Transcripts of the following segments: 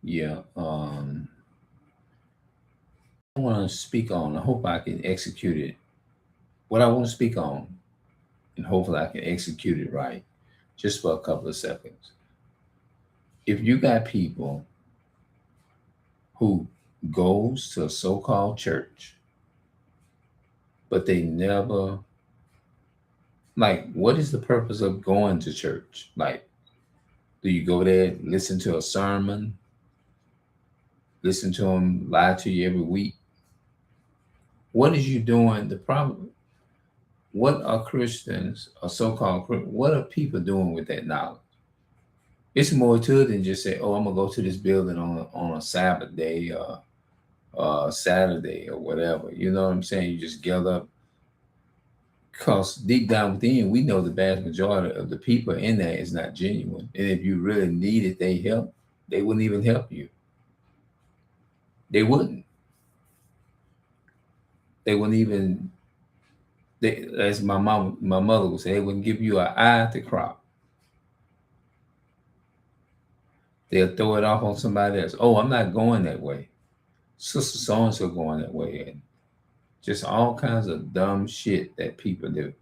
Yeah. I want to speak on. I hope I can execute it. What I want to speak on, and hopefully I can execute it right, just for a couple of seconds. If you got people who goes to a so-called church, but they never like, what is the purpose of going to church? Like, do you go there, listen to a sermon, listen to them lie to you every week? What is you doing? The problem, what are Christians or so-called what are people doing with that knowledge? It's more to it than just say, "Oh, I'm gonna go to this building on a Sabbath day or Saturday or whatever." You know what I'm saying? You just gather up, because deep down within, we know the vast majority of the people in there is not genuine. And if you really needed their help, they wouldn't even help you. They wouldn't. They wouldn't even. They, as my mother would say, they wouldn't give you an eye to crop. They'll throw it off on somebody else. Oh, I'm not going that way. Sister so and so going that way, and just all kinds of dumb shit that people do.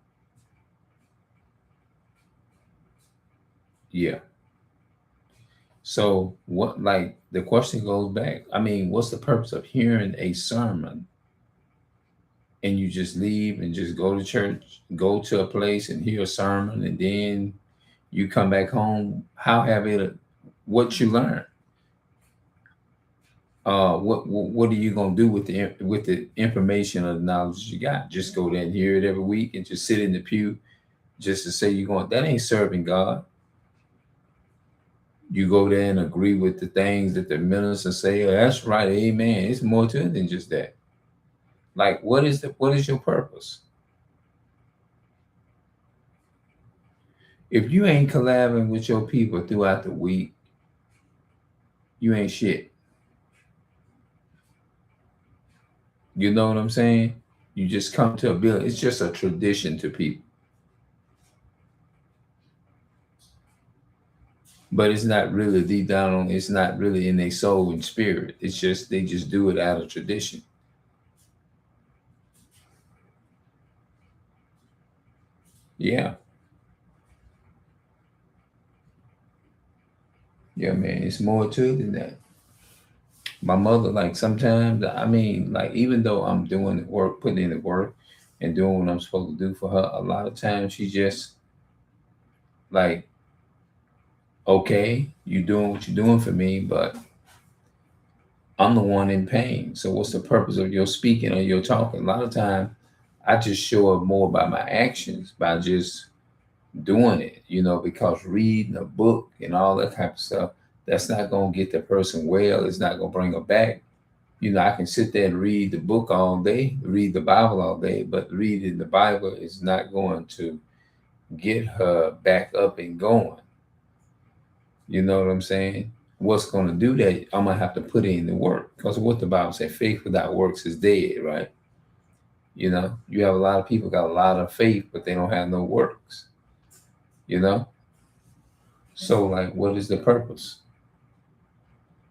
Yeah. So what? Like the question goes back. I mean, what's the purpose of hearing a sermon and you just leave and just go to church, go to a place and hear a sermon, and then you come back home? How have it? What you learn? What are you gonna do with the information or the knowledge you got? Just go there and hear it every week and just sit in the pew just to say you're going? That ain't serving God. You go there and agree with the things that the minister say. Oh, that's right, amen. It's more to it than just that. Like, what is your purpose? If you ain't collabing with your people throughout the week, you ain't shit. You know what I'm saying? You just come to a building. It's just a tradition to people, but it's not really deep down on. It's not really in their soul and spirit. It's just they just do it out of tradition. Yeah, yeah, man. It's more to it than that. My mother, like sometimes, I mean, like even though I'm doing the work, putting in the work, and doing what I'm supposed to do for her, a lot of times she just like, okay, you doing what you're doing for me, but I'm the one in pain. So what's the purpose of your speaking or your talking? A lot of time, I just show up more by my actions, by just doing it, because reading a book and all that type of stuff, that's not gonna get the person well. It's not gonna bring her back. I can sit there and read the book all day, read the Bible all day, but reading the Bible is not going to get her back up and going. You know what I'm saying? What's going to do that? I'm gonna have to put in the work, because what the Bible says, faith without works is dead, right? You have a lot of people got a lot of faith, but they don't have no works. You know, so like, what is the purpose?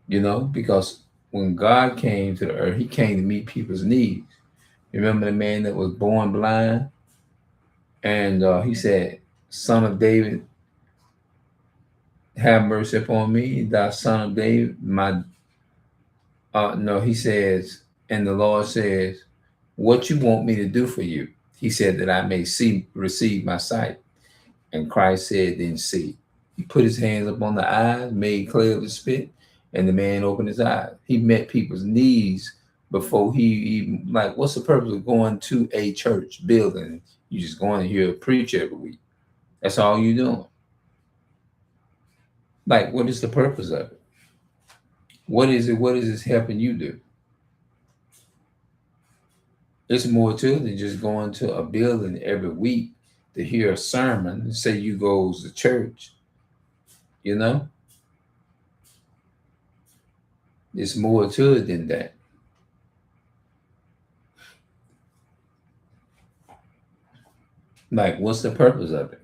Because when God came to the earth, He came to meet people's needs. Remember the man that was born blind, and he said, "Son of David, have mercy upon me, thou son of David." My no, he says, and the Lord says, "What you want me to do for you?" He said, "That I may receive my sight." And Christ said, "Then see." He put his hands upon the eyes, made clear the spit, and the man opened his eyes. He met people's needs before he even, like, what's the purpose of going to a church building? You just going to hear a preach every week. That's all you're doing. Like, what is the purpose of it? What is it? What is this helping you do? It's more to it than just going to a building every week to hear a sermon. Say you goes to church, you know. It's more to it than that. Like, what's the purpose of it?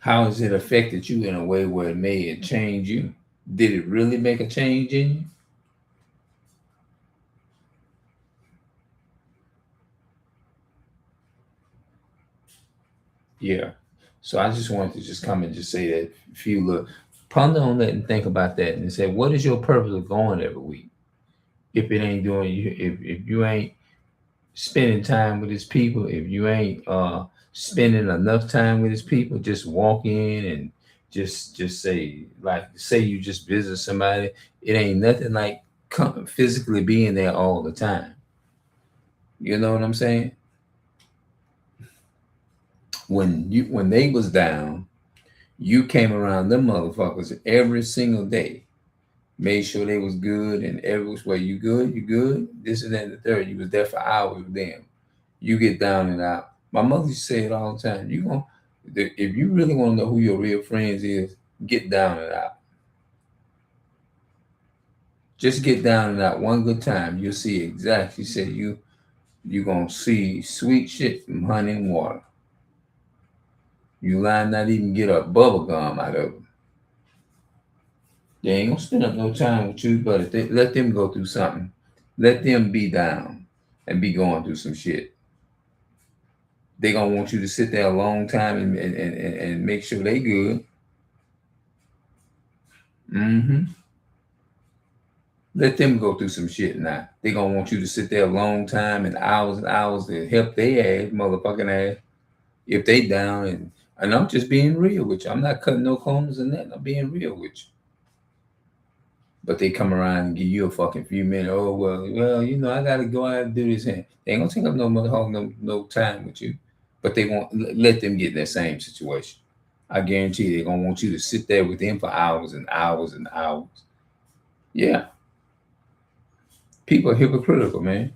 How has it affected you in a way where it may change you? Did it really make a change in you? Yeah. So I just wanted to just come and just say that few look, ponder on that and think about that and say, what is your purpose of going every week? If it ain't doing you, if you ain't spending time with his people, if you ain't spending enough time with his people, just walk in and just say like say you just visit somebody. It ain't nothing like physically being there all the time. You know what I'm saying? When they was down, you came around them motherfuckers every single day, made sure they was good and every which way you good, you good, this and that and the third. You was there for hours with them. You get down and out. My mother used to say it all the time. If you really want to know who your real friends is, get down and out. Just get down and out one good time. You'll see exactly. She said you gonna see sweet shit from honey and water. You line not even get a bubble gum out of them. They ain't gonna spend up no time with you, but if they let them go through something, let them be down and be going through some shit. They gonna want you to sit there a long time and make sure they good. Mm-hmm. Let them go through some shit now. They gonna want you to sit there a long time and hours to help their ass, motherfucking ass, if they down and I'm just being real with you. I'm not cutting no corners and that. I'm being real with you. But they come around and give you a fucking few minutes. Oh well, I gotta go out and do this. And they ain't gonna take up no no time with you. But they won't let them get in that same situation. I guarantee they're gonna want you to sit there with them for hours and hours and hours. Yeah, people are hypocritical, man.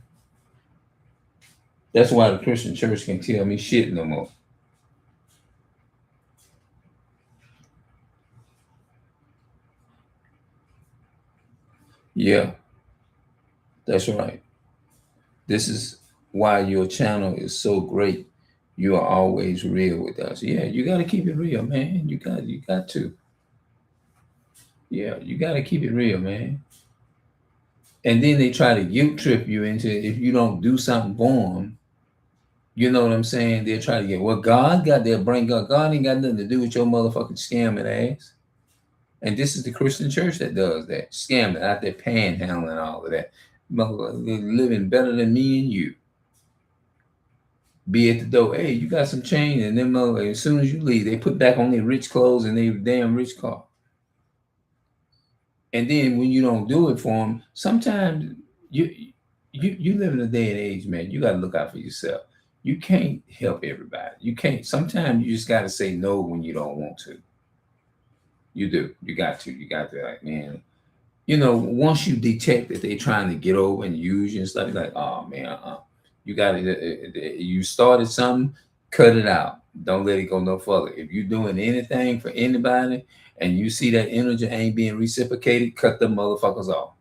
That's why the Christian church can tell me shit no more. Yeah, that's right. This is why your channel is so great. You are always real with us. Yeah, you got to keep it real, man. You got to. Yeah, you got to keep it real, man. And then they try to guilt trip you into if you don't do something for them. You know what I'm saying? They're trying to get well. God got their brain. God ain't got nothing to do with your motherfucking scamming ass. And this is the Christian church that does that, scamming out there, panhandling, all of that. Motherfucker living better than me and you. Be at the door. Hey, you got some change, and then as soon as you leave, they put back on their rich clothes and their damn rich car. And then when you don't do it for them, sometimes you you live in a day and age, man. You got to look out for yourself. You can't help everybody. You can't. Sometimes you just got to say no when you don't want to. You do. You got to. You got to. Like, man, once you detect that they're trying to get over and use you and stuff, you're like, oh man, you got to. You started something, cut it out. Don't let it go no further. If you're doing anything for anybody and you see that energy ain't being reciprocated, cut them motherfuckers off.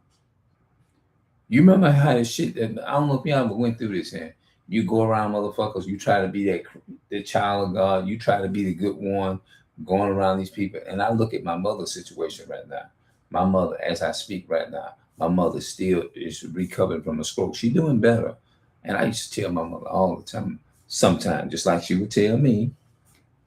You remember how this shit? I don't know if y'all ever went through this. Here, you go around motherfuckers. You try to be the child of God. You try to be the good one, going around these people. And I look at my mother's situation right now. My mother, as I speak right now, my mother still is recovering from a stroke. She's doing better. And I used to tell my mother all the time, sometimes, just like she would tell me,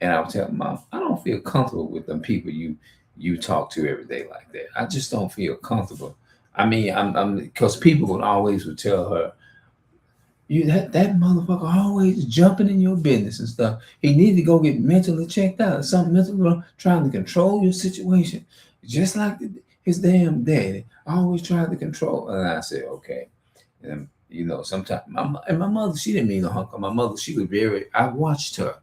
and I would tell mom, I don't feel comfortable with them people you talk to every day like that. I just don't feel comfortable. I mean, I'm because people would tell her, you that motherfucker always jumping in your business and stuff. He needs to go get mentally checked out. Or something mentally wrong, trying to control your situation, just like his damn daddy always tried to control. And I said, okay. And sometimes my mother, she didn't mean no harm. My mother, she was very. I watched her.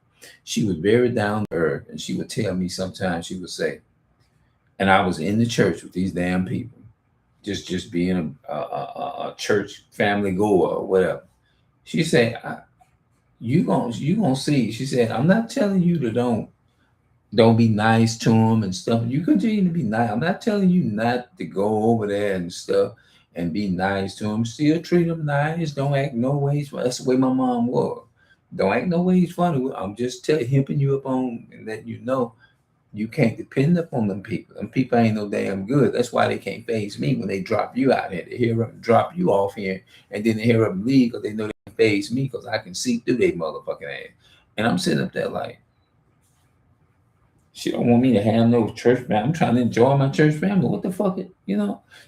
She was very down to earth, and she would tell me sometimes. She would say, and I was in the church with these damn people, just being a church family goer or whatever. She said, you gonna see. She said, I'm not telling you to don't be nice to them and stuff. You continue to be nice. I'm not telling you not to go over there and stuff and be nice to them. Still treat them nice. Don't act no ways. That's the way my mom was. Don't act no ways funny. I'm just hipping you up on and letting you know. You can't depend upon them people. Them people ain't no damn good. That's why they can't phase me when they drop you out here. They hear them drop you off here, and then they hear them leave because they know they can phase me because I can see through their motherfucking ass. And I'm sitting up there like, she don't want me to have no church family. I'm trying to enjoy my church family. What the fuck?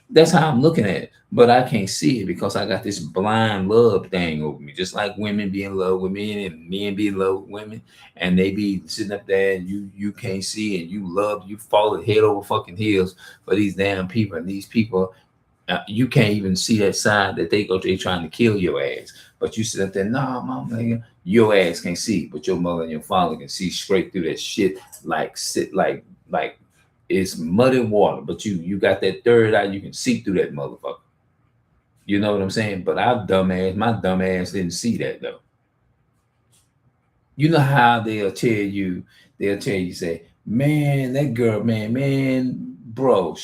That's how I'm looking at it. But I can't see it because I got this blind love thing over me. Just like women be in love with men and men be in love with women. And they be sitting up there and you can't see and you fall head over fucking heels for these damn people. And these people, you can't even see that side that they trying to kill your ass. But you sit up there, nah, mom, nigga, your ass can't see, but your mother and your father can see straight through that shit like it's muddy water. But you got that third eye, you can see through that motherfucker. You know what I'm saying? But my dumb ass didn't see that though. You know how they'll tell you, say, man, that girl, man, bro,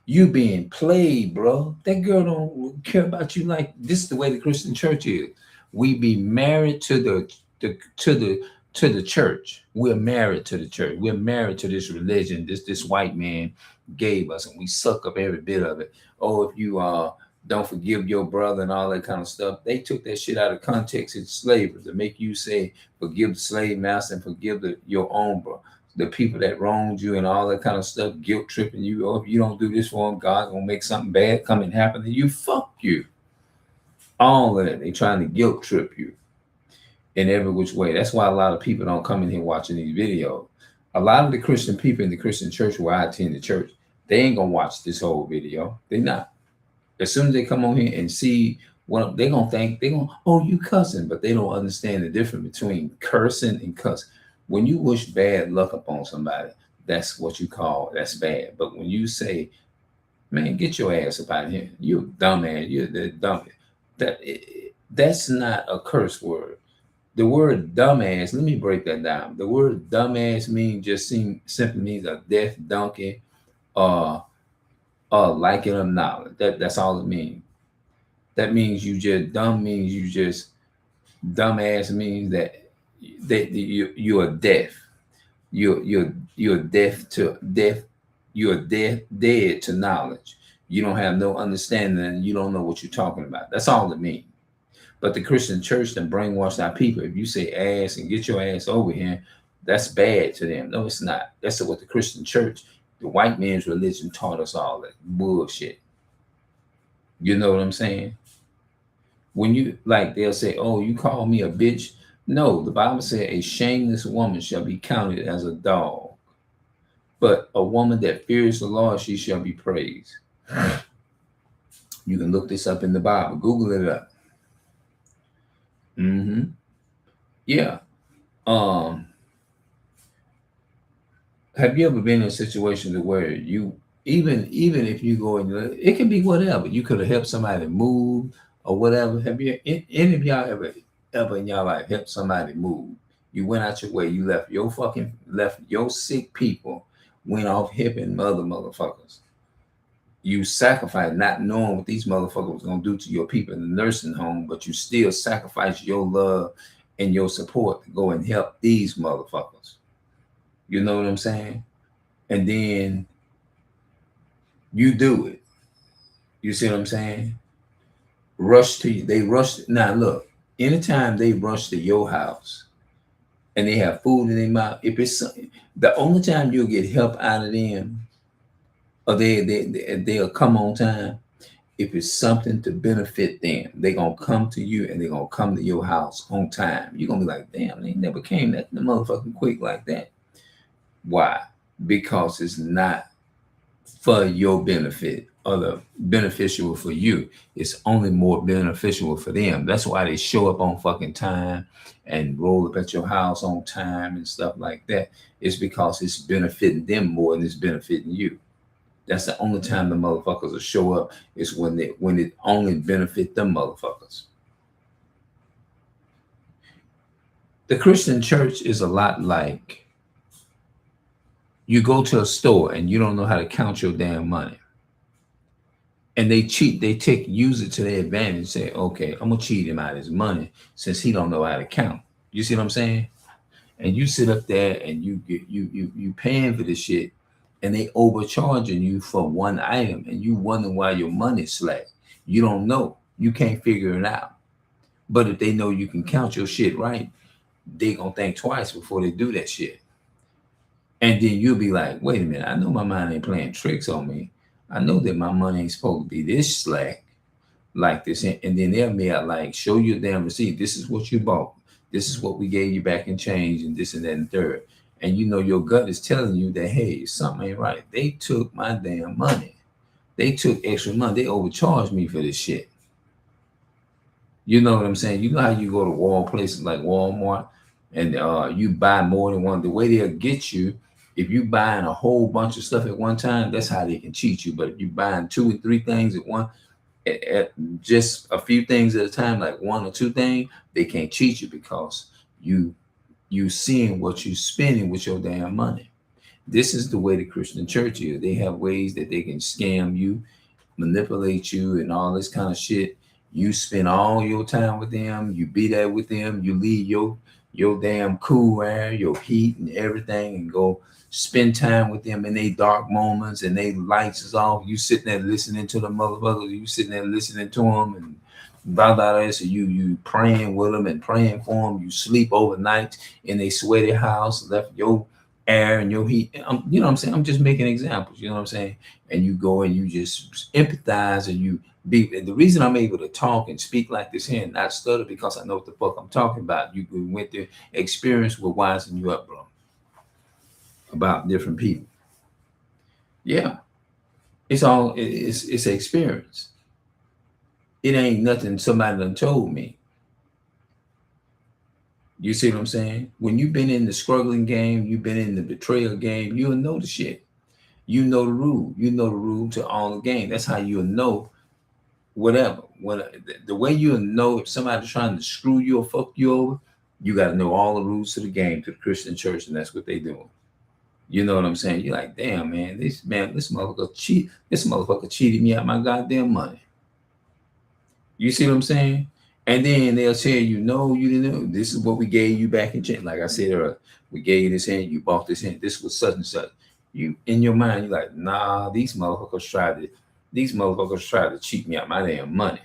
you being played, bro. That girl don't care about you. Like, this is the way the Christian church is. We be married to the church. We're married to the church. We're married to this religion this white man gave us, and we suck up every bit of it. Oh, if you don't forgive your brother and all that kind of stuff. They took that shit out of context in slavery to make you say forgive the slave master and forgive your own bro, the people that wronged you and all that kind of stuff, guilt tripping you. Oh, if you don't do this for them, God's gonna make something bad come and happen to you. Fuck you. All of that. They trying to guilt trip you in every which way. That's why a lot of people don't come in here watching these videos. A lot of the Christian people in the Christian church where I attend the church, they ain't gonna watch this whole video. They not. As soon as they come on here and see what they're gonna think, oh, you cussing, but they don't understand the difference between cursing and cuss. When you wish bad luck upon somebody, that's what you call that's bad. But when you say, man, get your ass up out of here, you a dumbass, you're the dumb. That's not a curse word. The word dumbass, let me break that down. The word dumbass simply means a deaf donkey, liking of knowledge. That's all it means. That means you just dumb means you just dumbass means that you are deaf. You're deaf to deaf. You're dead to knowledge. You don't have no understanding and you don't know what you're talking about. That's all it means. But the Christian church then brainwashed our people. If you say ass and get your ass over here, that's bad to them. No, it's not. That's what the Christian church, the white man's religion, taught us all that bullshit. You know what I'm saying? When you they'll say, "Oh, you call me a bitch." No, the Bible said a shameless woman shall be counted as a dog, but a woman that fears the Lord, she shall be praised. You can look this up in the Bible. Google it up. Yeah. Have you ever been in a situation to where you even if you go and it can be whatever, you could have helped somebody move or whatever. Have you any of y'all ever in y'all life helped somebody move? You went out your way, you left your sick people, went off hipping other motherfuckers. You sacrificed not knowing what these motherfuckers was gonna do to your people in the nursing home, but you still sacrificed your love and your support to go and help these motherfuckers. You know what I'm saying? And then you do it. You see what I'm saying? They rush. Now look, anytime they rush to your house and they have food in their mouth, if it's the only time you'll get help out of them, or they'll come on time, if it's something to benefit them, they're gonna come to you and they're gonna come to your house on time. You're gonna be like, damn, they never came that the motherfucking quick like that. Why? Because it's not for your benefit or the beneficial for you. It's only more beneficial for them. That's why they show up on fucking time and roll up at your house on time and stuff like that. It's because it's benefiting them more than it's benefiting you. That's the only time the motherfuckers will show up is when it only benefit them motherfuckers. The Christian church is a lot like you go to a store and you don't know how to count your damn money. And they cheat, use it to their advantage, say, okay, I'm gonna cheat him out of his money since he don't know how to count. You see what I'm saying? and you sit up there and you get you paying for this shit, and they overcharging you for one item, and you wonder why your money's slack. You don't know. You can't figure it out. But if they know you can count your shit right, they gonna think twice before they do that shit. And then you'll be like, wait a minute, I know my mind ain't playing tricks on me. I know that my money ain't supposed to be this slack like this. And then they'll be like, show you a damn receipt. This is what you bought. This is what we gave you back in change, and this and that and third. And you know your gut is telling you that, hey, something ain't right. They took my damn money. They took extra money. They overcharged me for this shit. You know what I'm saying? You know how you go to places like Walmart and you buy more than one. The way they'll get you, if you buying a whole bunch of stuff at one time, that's how they can cheat you. But if you buying 2 or 3 things at one, at just a few things at a time, like 1 or 2 things, they can't cheat you because you seeing what you spending with your damn money. This is the way the Christian church is. They have ways that they can scam you, manipulate you, and all this kind of shit. You spend all your time with them. You be there with them. You leave your damn cool air, your heat, and everything, and go spend time with them in their dark moments, and they lights is off. You sitting there listening to the motherfuckers. You sitting there listening to them, and blah blah blah. So you praying with them and praying for them. You sleep overnight in a sweaty house, left your air and your heat. You know what I'm saying? I'm just making examples. You know what I'm saying? And you go and you just empathize, and you be. And the reason I'm able to talk and speak like this here and not stutter, because I know what the fuck I'm talking about. You went through experience will wisen you up, bro, about different people. Yeah, it's an experience. It ain't nothing somebody done told me. You see what I'm saying? When you've been in the struggling game, you've been in the betrayal game, you'll know the shit. You know the rule. You know the rule to all the game. That's how you'll know whatever. When the way you'll know if somebody's trying to screw you or fuck you over, you got to know all the rules to the game, to the Christian church, and that's what they doing. You know what I'm saying? You're like, damn, this motherfucker cheat. This motherfucker cheated me out my goddamn money. You see what I'm saying? And then they'll tell you, no, you didn't know. This is what we gave you back in change. Like I said earlier, we gave you this hand, you bought this hand. This was such and such. You in your mind, you're like, nah, these motherfuckers tried to cheat me out my damn money.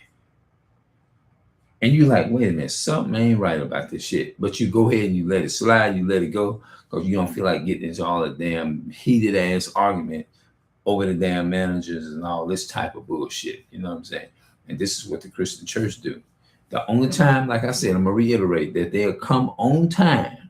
And you like, wait a minute, something ain't right about this shit. But you go ahead and you let it slide, you let it go, because you don't feel like getting into all the damn heated ass argument over the damn managers and all this type of bullshit. You know what I'm saying? And this is what the Christian church do. The only time, like I said, I'm gonna reiterate that they'll come on time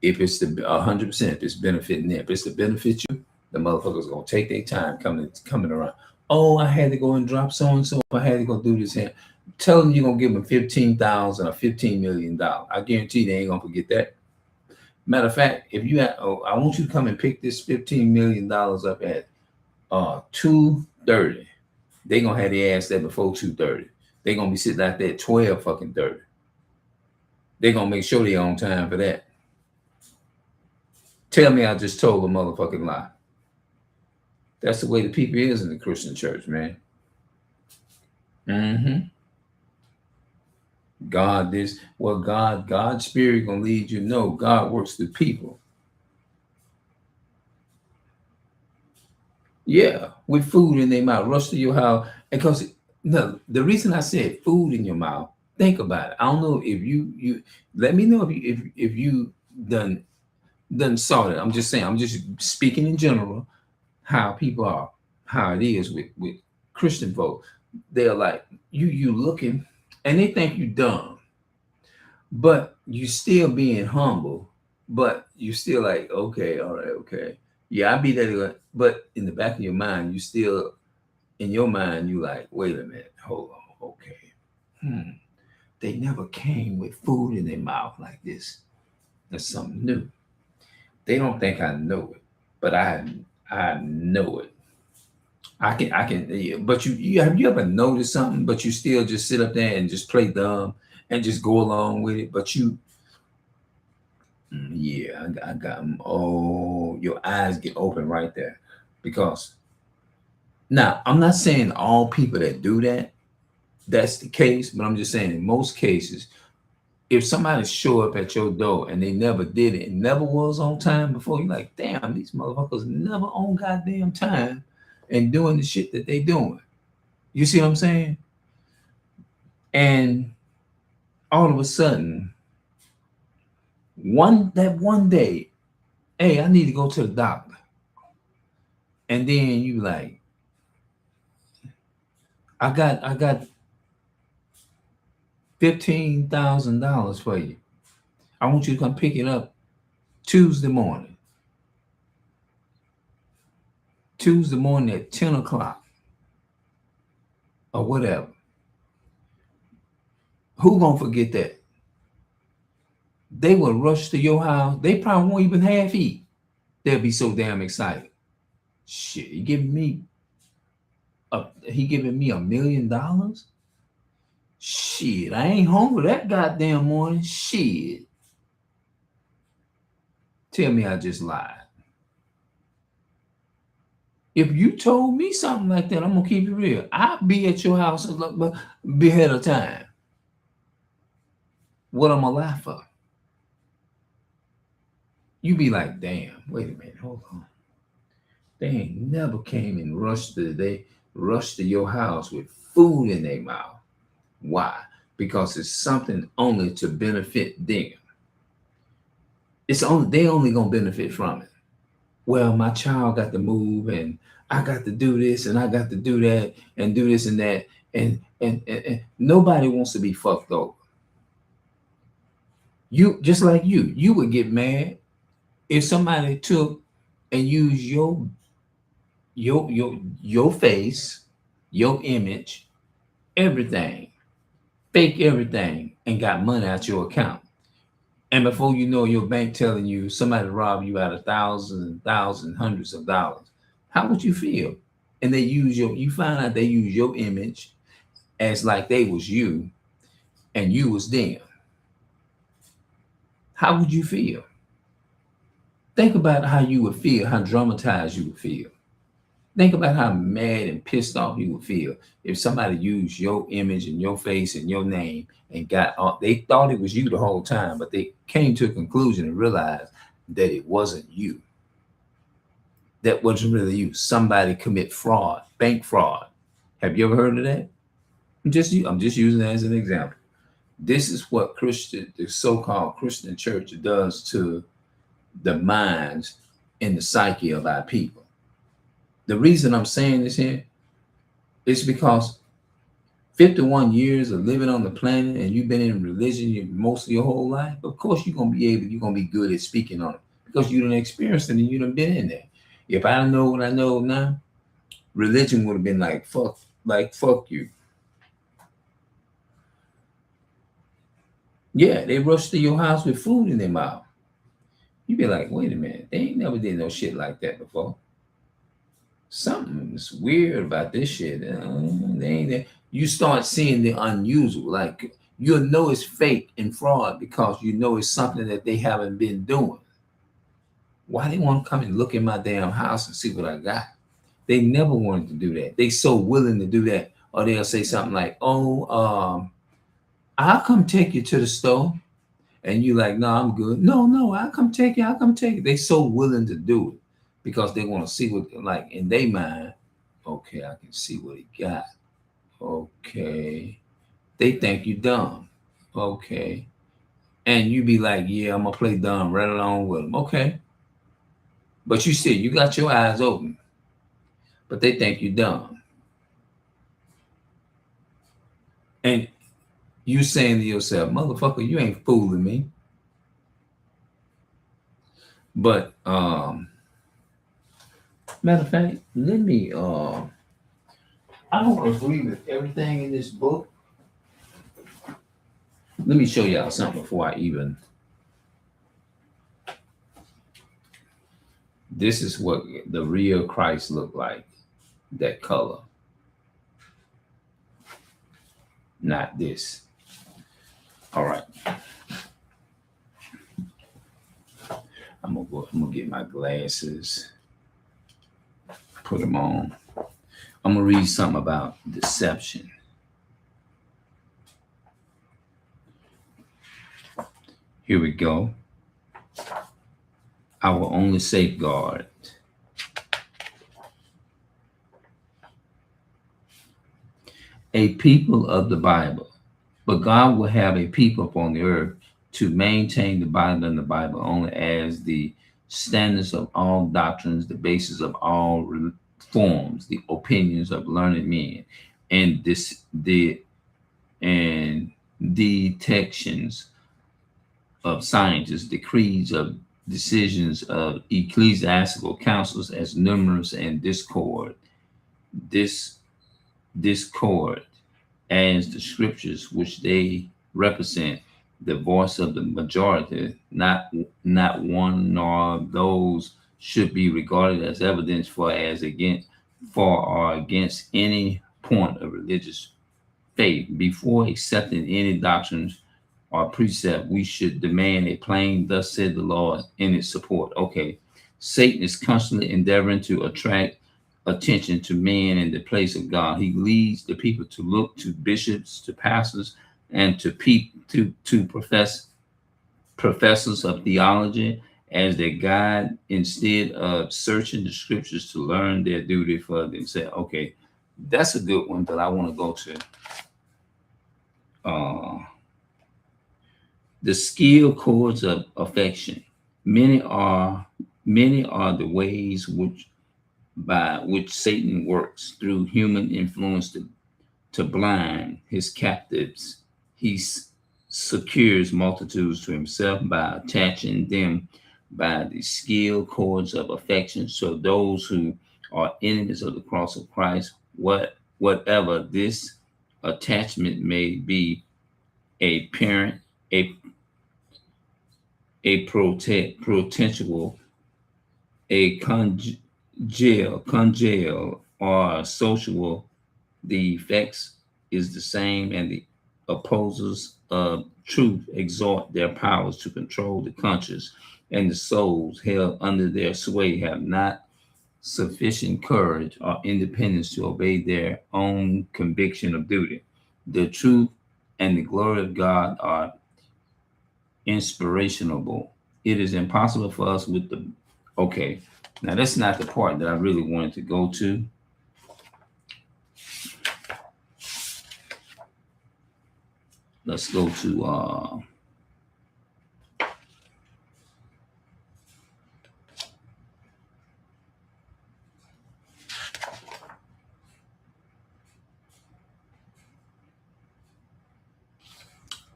if it's the 100%, if it's benefiting them. If it's to benefit you, the motherfuckers gonna take their time coming around. Oh, I had to go and drop so and so. I had to go do this here. Tell them you're gonna give them 15,000 or $15 million. I guarantee they ain't gonna forget that. Matter of fact, if you have, I want you to come and pick this $15 million up at 2:30. They gonna have their ass there before 2:30. They gonna be sitting out there at 12 fucking 30. They gonna make sure they on time for that. Tell me I just told a motherfucking lie. That's the way the people is in the Christian church, man. Mm-hmm. God's spirit gonna lead you. No, God works through people. Yeah, with food in their mouth, rush to your house. Because no, the reason I said food in your mouth, think about it. I don't know if you let me know if you done saw it. I'm just saying, I'm just speaking in general, how people are, how it is with Christian folk. They're like, you looking, and they think you dumb, but you still being humble, but you still like, okay, all right, okay. Yeah, I be there, but in the back of your mind, you still in your mind, you like, wait a minute, hold on, okay. They never came with food in their mouth like this. That's something new. They don't think I know it, but I know it. I can. Yeah, but you have you ever noticed something, but you still just sit up there and just play dumb and just go along with it, but you. Yeah, I got. Oh, your eyes get open right there, because now I'm not saying all people that do that that's the case, but I'm just saying in most cases If somebody show up at your door and they never did it and never was on time before, you're like, damn, these motherfuckers never on goddamn time and doing the shit that they doing. You see what I'm saying? And all of a sudden, one day, hey, I need to go to the doctor. And then you like, I got $15,000 for you. I want you to come pick it up Tuesday morning. Tuesday morning at 10 o'clock or whatever. Who gonna forget that? They will rush to your house. They probably won't even half eat. They'll be so damn excited. Shit, he giving me $1 million? Shit, I ain't hungry that goddamn morning. Shit. Tell me I just lied. If you told me something like that, I'm gonna keep it real. I'll be at your house be ahead of time. What am I lie for? You be like, damn, wait a minute, hold on. They ain't never came and rushed to your house with food in their mouth. Why? Because it's something only to benefit them. They only gonna benefit from it. Well, my child got to move and I got to do this and I got to do that and do this and that. And nobody wants to be fucked over. You just like you would get mad if somebody took and used your face, your image, everything, fake everything, and got money out your account. And before you know, your bank telling you somebody robbed you out of thousands, hundreds of dollars. How would you feel? And you find out they use your image as like they was you and you was them. How would you feel? Think about how you would feel, how dramatized you would feel. Think about how mad and pissed off you would feel if somebody used your image and your face and your name and they thought it was you the whole time, but they came to a conclusion and realized that it wasn't you. That wasn't really you. Somebody commit fraud, bank fraud. Have you ever heard of that? I'm just using that as an example. This is what the so-called Christian church does to the minds and the psyche of our people. The reason I'm saying this here is because 51 years of living on the planet and you've been in religion most of your whole life, of course you're gonna be good at speaking on it because you done experienced it and you done been in there. If I don't know what I know now, religion would have been like fuck you. Yeah, they rush to your house with food in their mouth. You be like, wait a minute, they ain't never did no shit like that before. Something's weird about this shit. You start seeing the unusual. Like you'll know it's fake and fraud because you know it's something that they haven't been doing. Why they want to come and look in my damn house and see what I got? They never wanted to do that. They so willing to do that. Or they'll say something like, I'll come take you to the store. And you like, no, I'm good. No, I'll come take you. They so willing to do it because they want to see what, like in their mind, okay, I can see what he got. Okay. They think you dumb. Okay. And you be like, yeah, I'm going to play dumb right along with them. Okay. But you got your eyes open. But they think you dumb. And you saying to yourself, motherfucker, you ain't fooling me. But matter of fact, let me I don't agree with everything in this book. Let me show y'all something before I even. This is what the real Christ looked like. That color. Not this. All right. I'm gonna get my glasses. Put them on. I'm gonna read something about deception. Here we go. Our only safeguard. A people of the Bible. But God will have a people upon the earth to maintain the Bible and the Bible only as the standards of all doctrines, the basis of all forms, the opinions of learned men, and and detections of scientists, decrees of decisions of ecclesiastical councils as numerous and this discord as the scriptures which they represent the voice of the majority, not one nor those should be regarded as evidence for or against any point of religious faith. Before accepting any doctrines or precept, we should demand a plain "Thus said the Lord" in its support. Okay, Satan is constantly endeavoring to attract attention to man in the place of God. He leads the people to look to bishops, to pastors, and to professors of theology as their guide instead of searching the scriptures to learn their duty for themselves. Okay, that's a good one that I want to go to. The skill chords of affection. Many are the ways by which Satan works through human influence to blind his captives. He secures multitudes to himself by attaching them by the skill cords of affection. So those who are enemies of the cross of Christ, whatever this attachment may be, a parent, a potential, a congeal, or social, the effects is the same, and the opposers of truth exhort their powers to control the conscience, and the souls held under their sway have not sufficient courage or independence to obey their own conviction of duty. The truth and the glory of God are inspirational. It is impossible for us with the okay. Now that's not the part that I really wanted to go to. Let's go to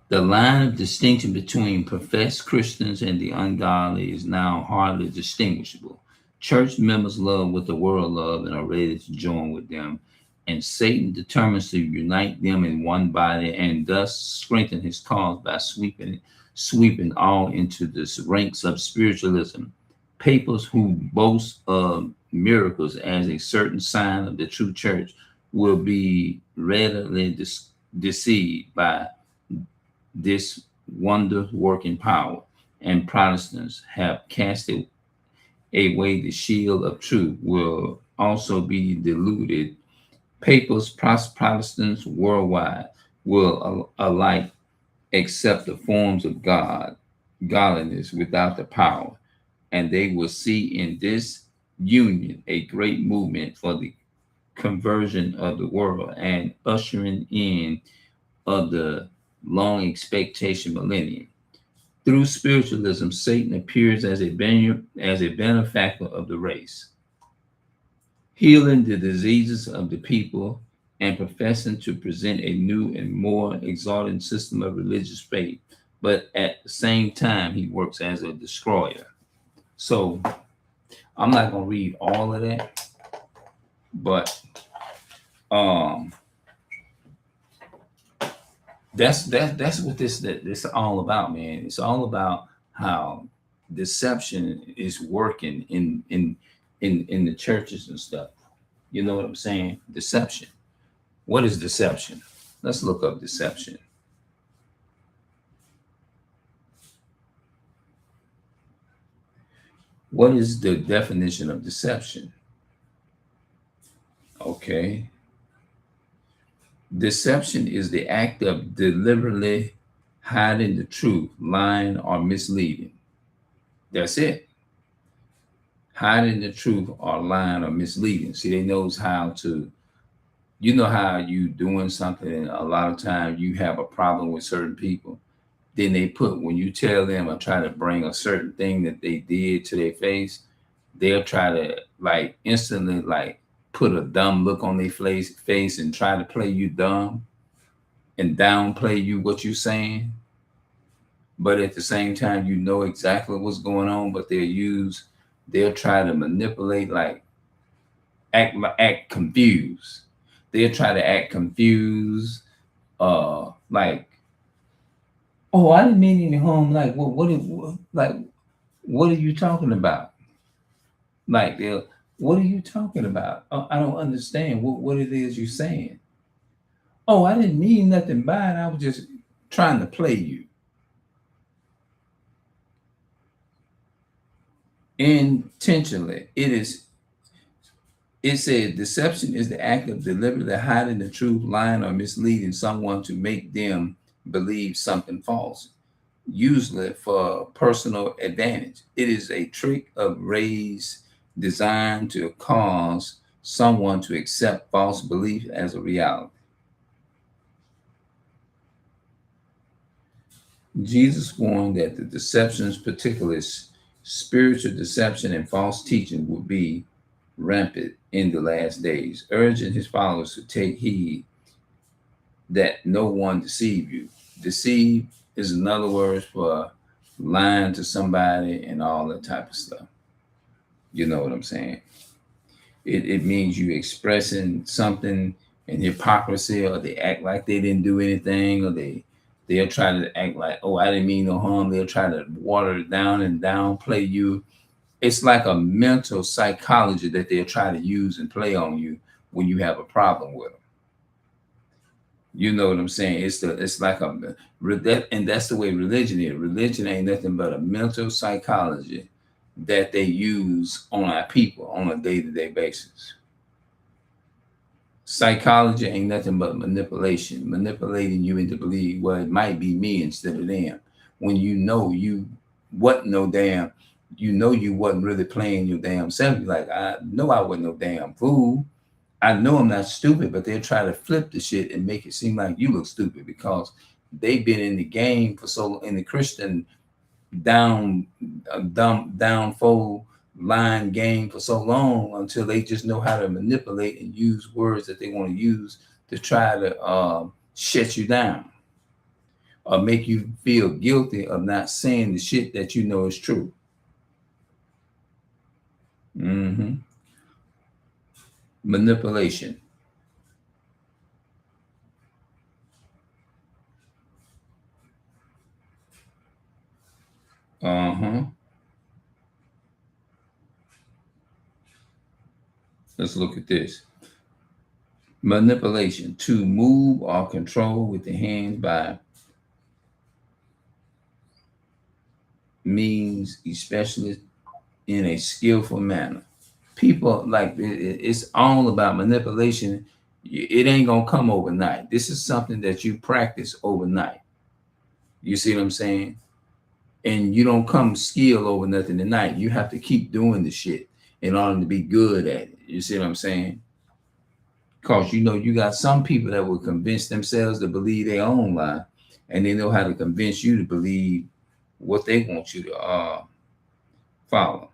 the line of distinction between professed Christians and the ungodly is now hardly distinguishable. Church members love what the world loves and are ready to join with them, and Satan determines to unite them in one body and thus strengthen his cause by sweeping all into the ranks of spiritualism. Papers who boast of miracles as a certain sign of the true church will be readily deceived by this wonder working power, and Protestants have cast away the shield of truth will also be deluded. Papals, Protestants worldwide will alike accept the forms of godliness without the power, and they will see in this union a great movement for the conversion of the world and ushering in of the long expectation millennium. Through spiritualism, Satan appears as a benefactor of the race, healing the diseases of the people and professing to present a new and more exalted system of religious faith. But at the same time, he works as a destroyer. So I'm not going to read all of that, but that's what this is all about, man. It's all about how deception is working in the churches and stuff. You know what I'm saying? Deception. What is deception? Let's look up deception. What is the definition of deception? Okay. Deception is the act of deliberately hiding the truth, lying, or misleading. That's it. Hiding the truth or lying or misleading. See, they knows how to, you know how you doing something and a lot of times you have a problem with certain people. Then they put, when you tell them or try to bring a certain thing that they did to their face, they'll try to like instantly like put a dumb look on their face and try to play you dumb and downplay you what you're saying. But at the same time, you know exactly what's going on, but they'll try to manipulate, like act confused. They'll try to act confused, like, oh, I didn't mean any harm. Like, like, what are you talking about? Like, what are you talking about? Oh, I don't understand what it is you're saying. Oh, I didn't mean nothing by it. I was just trying to play you. Intentionally. It said deception is the act of deliberately hiding the truth, lying, or misleading someone to make them believe something false, usually for personal advantage. It is a trick of race designed to cause someone to accept false belief as a reality. Jesus warned that the deceptions, particularly spiritual deception and false teaching, would be rampant in the last days, urging his followers to take heed that no one deceive you. Deceive is another word for lying to somebody and all that type of stuff. You know what I'm saying? It means you expressing something in hypocrisy, or they act like they didn't do anything, or they'll try to act like, oh, I didn't mean no harm. They'll try to water it down and downplay you. It's like a mental psychology that they'll try to use and play on you when you have a problem with them. You know what I'm saying? It's like and that's the way religion is. Religion ain't nothing but a mental psychology that they use on our people on a day-to-day basis. Psychology ain't nothing but manipulation, manipulating you into believe, well, it might be me instead of them. When you know you wasn't no damn, you know you wasn't really playing your damn self. You're like, I know I wasn't no damn fool. I know I'm not stupid, but they'll try to flip the shit and make it seem like you look stupid because they've been in the game for so in the Christian down downfold line game for so long until they just know how to manipulate and use words that they want to use to try to shut you down or make you feel guilty of not saying the shit that you know is true. Mm-hmm. Manipulation. Uh-huh. Let's look at this. Manipulation, to move or control with the hands by means, especially in a skillful manner. People like it's all about manipulation. It ain't gonna come overnight. This is something that you practice overnight. You see what I'm saying? And you don't come skilled over nothing tonight. You have to keep doing the shit in order to be good at it. You see what I'm saying? Because you know you got some people that will convince themselves to believe their own lie, and they know how to convince you to believe what they want you to follow.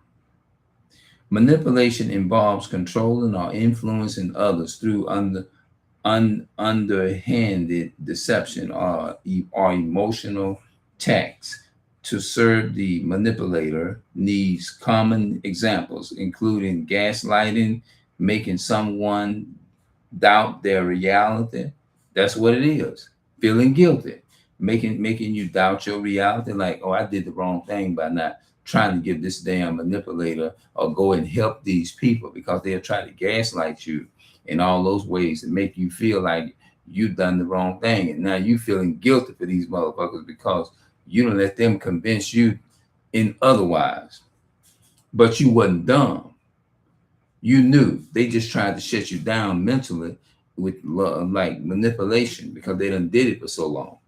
Manipulation involves controlling or influencing others through underhanded deception or emotional tax. To serve the manipulator needs common examples, including gaslighting, making someone doubt their reality. That's what it is. Feeling guilty, making you doubt your reality, like, oh, I did the wrong thing by not trying to give this damn manipulator or go and help these people, because they'll try to gaslight you in all those ways and make you feel like you've done the wrong thing. And now you feeling guilty for these motherfuckers because you don't let them convince you in otherwise. But you wasn't dumb. You knew. They just tried to shut you down mentally with like manipulation because they done did it for so long.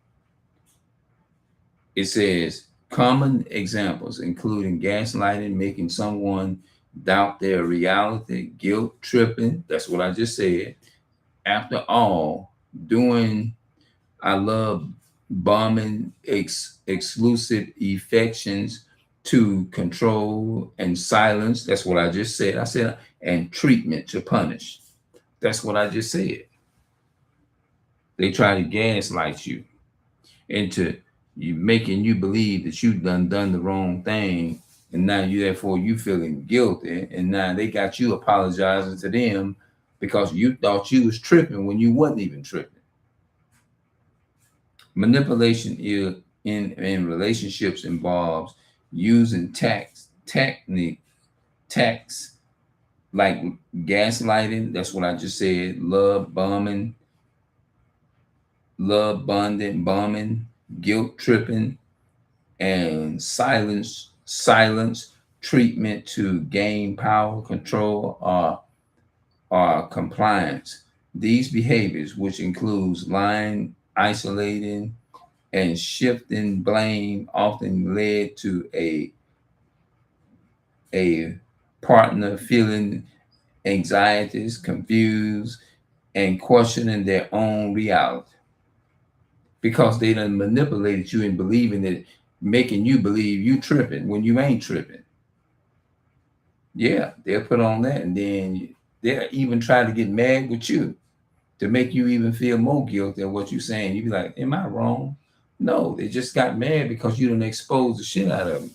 It says common examples, including gaslighting, making someone doubt their reality, guilt tripping. That's what I just said. After all, doing I love bombing exclusive affections to control and silence. That's what I just said. I said, and treatment to punish. That's what I just said. They try to gaslight you into you making you believe that you done the wrong thing, and now you therefore you feeling guilty, and now they got you apologizing to them because you thought you was tripping when you wasn't even tripping. Manipulation in relationships involves using tax like gaslighting. That's what I just said. Love bombing, guilt tripping, and silence treatment to gain power, control, or compliance. These behaviors, which includes lying, isolating, and shifting blame, often led to a partner feeling anxieties, confused, and questioning their own reality because they done manipulated you in believing that, making you believe you tripping when you ain't tripping. Yeah, they'll put on that, and then they'll even try to get mad with you to make you even feel more guilty of what you're saying. You be like, "Am I wrong?" No, they just got mad because you done exposed the shit out of them.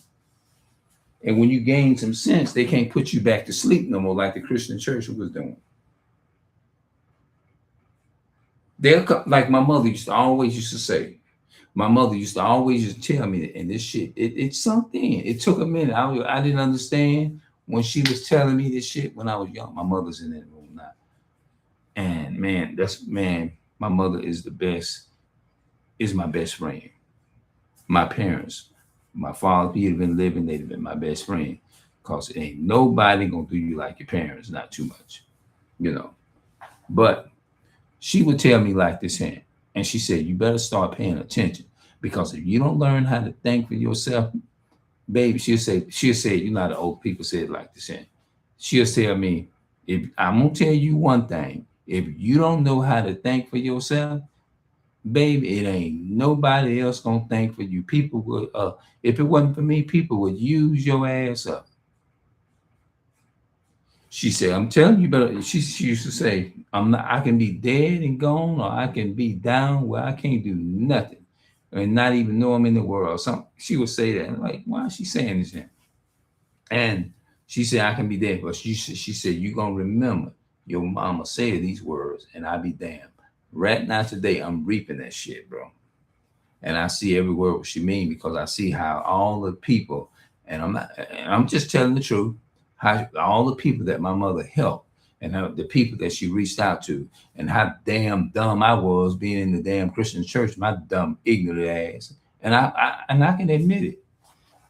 And when you gain some sense, they can't put you back to sleep no more like the Christian church was doing. They'll come, like my mother used to say. My mother used to always just tell me that, and this shit, it sunk in. It took a minute. I didn't understand when she was telling me this shit when I was young. My mother's in that room now, and man, my mother is the best. Is my best friend. My parents, my father, if he'd have been living, they'd have been my best friend. Cause ain't nobody gonna do you like your parents, not too much, you know. But she would tell me like this, and she said, "You better start paying attention because if you don't learn how to think for yourself, baby," she'll say, you know how the old people say it like this, and she'll tell me, "If I'm gonna tell you one thing, if you don't know how to think for yourself, baby, it ain't nobody else gonna think for you. People would, if it wasn't for me, people would use your ass up." She said, "I'm telling you, but she used to say, I'm not. I can be dead and gone, or I can be down where I can't do nothing, and not even know I'm in the world." Some she would say that. I'm like, why is she saying this? Here? And she said, "I can be dead," but she said, "You gonna remember your mama said these words, and I be damned. Right now today, I'm reaping that shit, bro." And I see every word what she mean because I see how all the people, and I'm just telling the truth, how all the people that my mother helped and how the people that she reached out to, and how damn dumb I was being in the damn Christian church, my dumb ignorant ass, and I can admit it.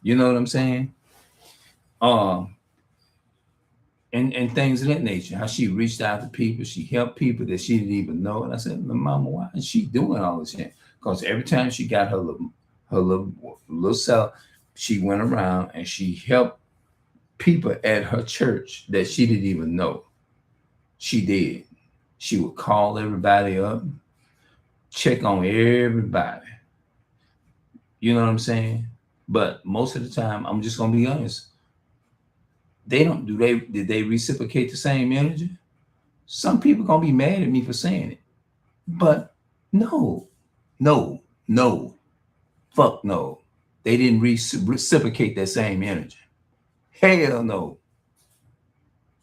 You know what I'm saying? Um, and things of that nature. How she reached out to people, she helped people that she didn't even know. And I said, "Mama, why is she doing all this shit?" Because every time she got her little self, she went around and she helped people at her church that she didn't even know. She did. She would call everybody up, check on everybody. You know what I'm saying? But most of the time, I'm just gonna be honest. They don't do they did they reciprocate the same energy? Some people gonna be mad at me for saying it, but no, no, no, fuck no. They didn't reciprocate that same energy. Hell no,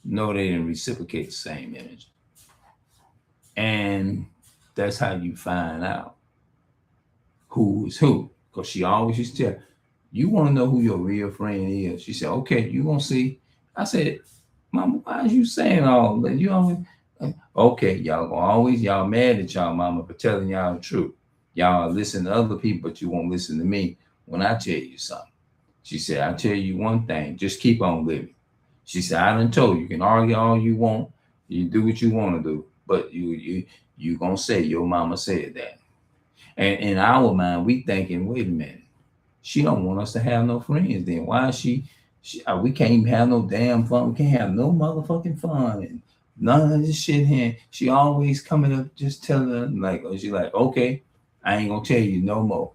no, they didn't reciprocate the same energy, and that's how you find out who is who. Because she always used to tell, "You want to know who your real friend is?" She said, "Okay, you gonna see." I said, "Mama, why is you saying all that? You always okay, y'all gonna always y'all mad at y'all mama for telling y'all the truth. Y'all listen to other people, but you won't listen to me when I tell you something." She said, "I tell you one thing, just keep on living." She said, "I done told you, you can argue all you want, you do what you want to do, but you gonna say your mama said that." And in our mind, we thinking, wait a minute. She don't want us to have no friends. Then why is we can't even have no damn fun. We can't have no motherfucking fun and none of this shit here. She always coming up just telling her like, she like, okay, I ain't gonna tell you no more.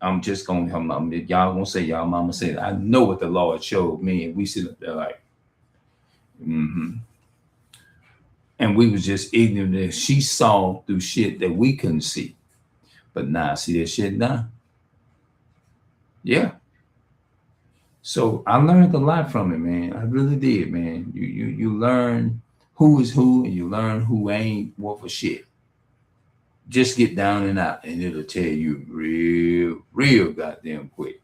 I'm just gonna y'all gonna say y'all mama said, I know what the Lord showed me, and we sit up there like, and we was just ignorant that she saw through shit that we couldn't see. But now see that shit now. Yeah. So I learned a lot from it, man. I really did, man. You learn who is who, and you learn who ain't worth a shit. Just get down and out, and it'll tell you real goddamn quick.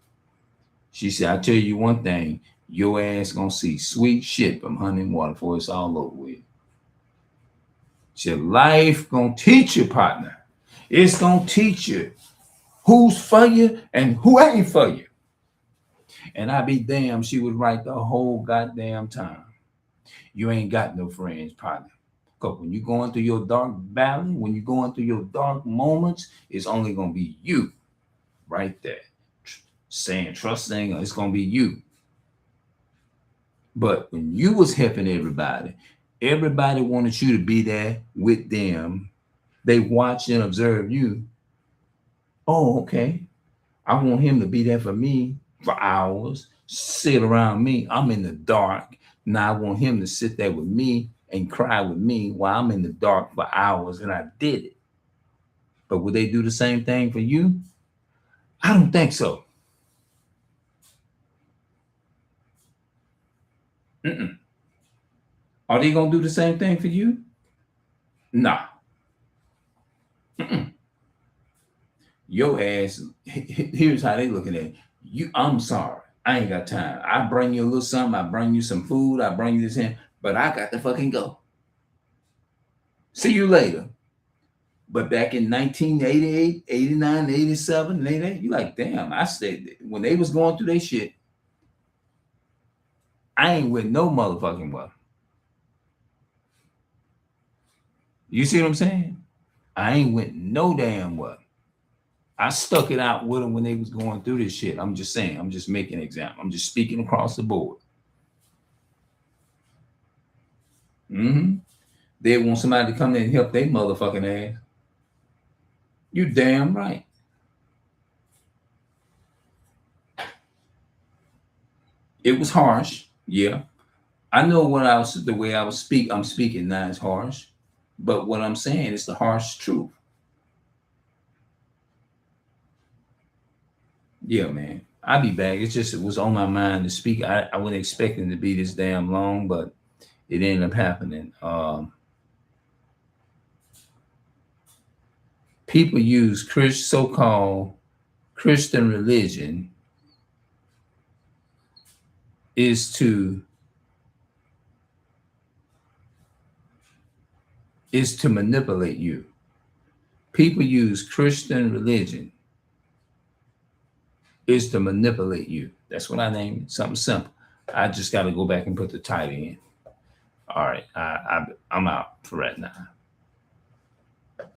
She said, I tell you one thing, your ass gonna see sweet shit from honey and water before it's all over with. She said, life gonna teach you, partner. It's gonna teach you who's for you and who ain't for you. And I be damned, she was right the whole goddamn time. You ain't got no friends, partner. Because when you're going through your dark valley, when you're going through your dark moments, it's only going to be you right there. Saying, trusting, it's going to be you. But when you was helping everybody wanted you to be there with them. They watch and observe you. Oh, okay. I want him to be there for me for hours, sit around me. I'm in the dark. Now I want him to sit there with me and cry with me while I'm in the dark for hours, and I did it. But would they do the same thing for you? I don't think so. Mm-mm. Are they gonna do the same thing for you? Nah. Mm-mm. Your ass. Here's how they looking at you. I'm sorry. I ain't got time. I bring you a little something. I bring you some food. I bring you this in, but I got to fucking go. See you later. But back in 1988, 89, 87, 88, you like, damn, I stayed when they was going through their shit. I ain't with no motherfucking well. You see what I'm saying? I ain't with no damn well. I stuck it out with them when they was going through this shit. I'm just saying, I'm just making an example. I'm just speaking across the board. They want somebody to come in and help their motherfucking ass. You damn right. It was harsh, yeah. I know the way I'm speaking now is harsh, but what I'm saying is the harsh truth. Yeah, man. I'll be back. It was on my mind to speak. I wasn't expecting to be this damn long, but it ended up happening. People use so-called Christian religion is to manipulate you. People use Christian religion is to manipulate you. That's what I named it. Something simple. I just got to go back and put the title in. All right, I'm out for right now.